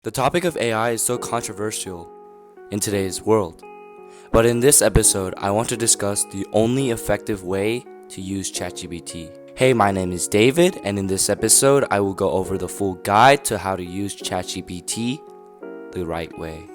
The topic of AI is so controversial in today's world, but in this episode, I want to discuss the only effective way to use ChatGPT. Hey, my name is David, and in this episode, I will go over the full guide to how to use ChatGPT the right way.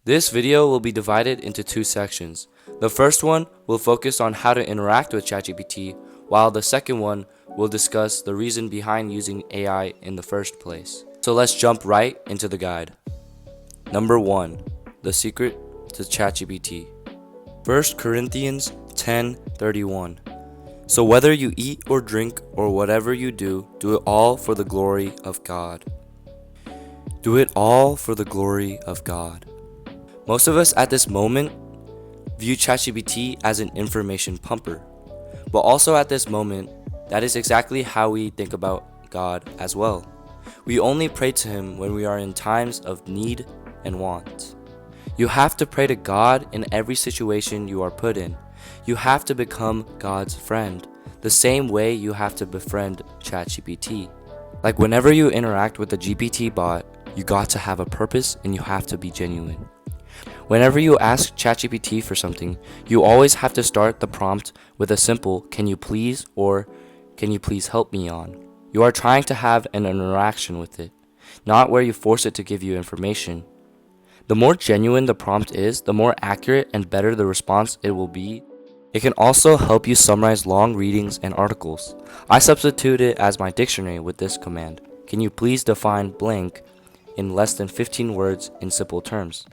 This video will be divided into two sections. The first one will focus on how to interact with ChatGPT, while the second one will discuss the reason behind using AI in the first place. So let's jump right into the guide. Number 1. The secret to ChatGPT. 1 Corinthians 10:31. So whether you eat or drink or whatever you do it all for the glory of God. Do it all for the glory of God. Most of us at this moment view ChatGPT as an information pumper, but also at this moment, that is exactly how we think about God as well. We only pray to Him when we are in times of need and want. You have to pray to God in every situation you are put in. You have to become God's friend, the same way you have to befriend ChatGPT. Like whenever you interact with the GPT bot, you got to have a purpose and you have to be genuine. Whenever you ask ChatGPT for something, you always have to start the prompt with a simple "can you please" or "can you please help me" on. You are trying to have an interaction with it, not where you force it to give you information. The more genuine the prompt is, the more accurate and better the response it will be. It can also help you summarize long readings and articles. I substitute it as my dictionary with this command: "Can you please define blank in less than 15 words in simple terms?"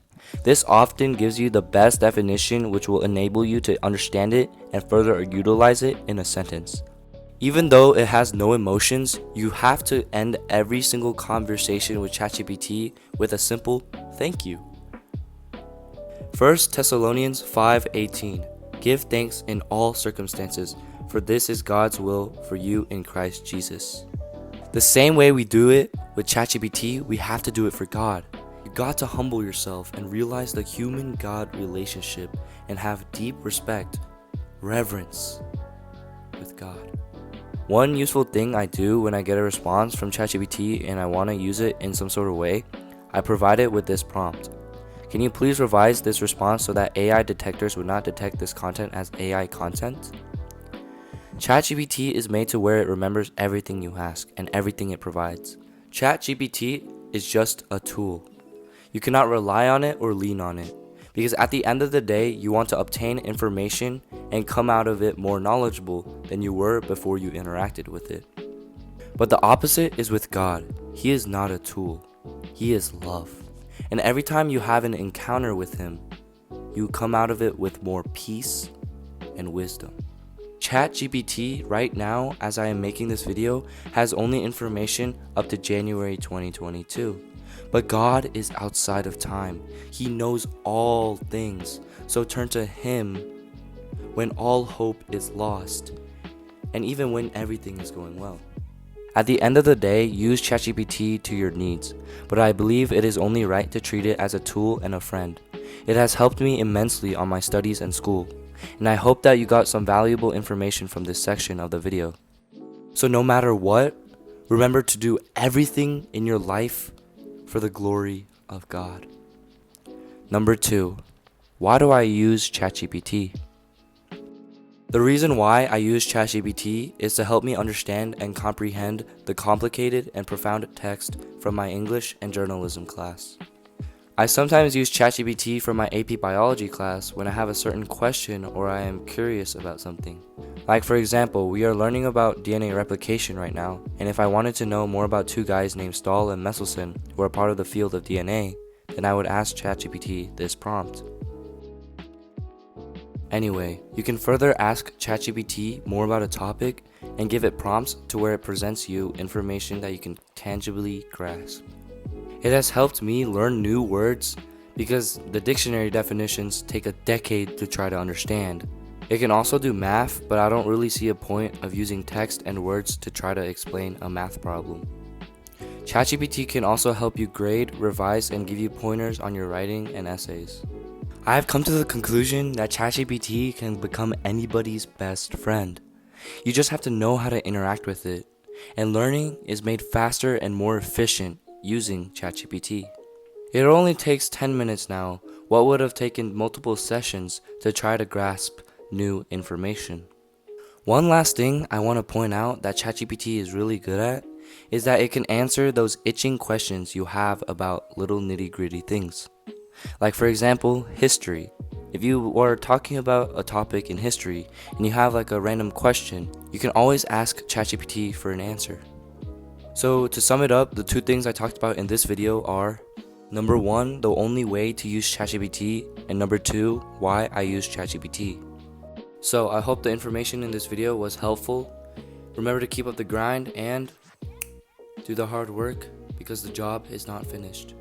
This often gives you the best definition, which will enable you to understand it and further utilize it in a sentence. Even though it has no emotions, you have to end every single conversation with ChatGPT with a simple "thank you." 1 Thessalonians 5:18. Give thanks in all circumstances, for this is God's will for you in Christ Jesus. The same way we do it with ChatGPT, we have to do it for God. You got to humble yourself and realize the human-God relationship and have deep respect, reverence with God. One useful thing I do when I get a response from ChatGPT and I want to use it in some sort of way, I provide it with this prompt. Can you please revise this response so that AI detectors would not detect this content as AI content? ChatGPT is made to where it remembers everything you ask and everything it provides. ChatGPT is just a tool. You cannot rely on it or lean on it, because at the end of the day, you want to obtain information and come out of it more knowledgeable than you were before you interacted with it. But the opposite is with God. He is not a tool. He is love. And every time you have an encounter with Him, you come out of it with more peace and wisdom. ChatGPT right now, as I am making this video, has only information up to January 2022. But God is outside of time. He knows all things. So turn to Him when all hope is lost, and even when everything is going well. At the end of the day, use ChatGPT to your needs, but I believe it is only right to treat it as a tool and a friend. It has helped me immensely on my studies and school, and I hope that you got some valuable information from this section of the video. So no matter what, remember to do everything in your life for the glory of God. Number 2, why do I use ChatGPT? The reason why I use ChatGPT is to help me understand and comprehend the complicated and profound text from my English and journalism class. I sometimes use ChatGPT for my AP biology class when I have a certain question or I am curious about something. Like for example, we are learning about DNA replication right now, and if I wanted to know more about two guys named Stahl and Messelson who are part of the field of DNA, then I would ask ChatGPT this prompt. Anyway, you can further ask ChatGPT more about a topic and give it prompts to where it presents you information that you can tangibly grasp. It has helped me learn new words because the dictionary definitions take a decade to try to understand. It can also do math, but I don't really see a point of using text and words to try to explain a math problem. ChatGPT can also help you grade, revise, and give you pointers on your writing and essays. I have come to the conclusion that ChatGPT can become anybody's best friend. You just have to know how to interact with it, and learning is made faster and more efficient using ChatGPT. It only takes 10 minutes now, what would have taken multiple sessions to try to grasp new information. One last thing I want to point out that ChatGPT is really good at is that it can answer those itching questions you have about little nitty-gritty things. Like for example, history. If you are talking about a topic in history and you have like a random question, you can always ask ChatGPT for an answer. So to sum it up, the two things I talked about in this video are: number 1, the only way to use ChatGPT, and number 2, why I use ChatGPT. So I hope the information in this video was helpful. Remember to keep up the grind and do the hard work because the job is not finished.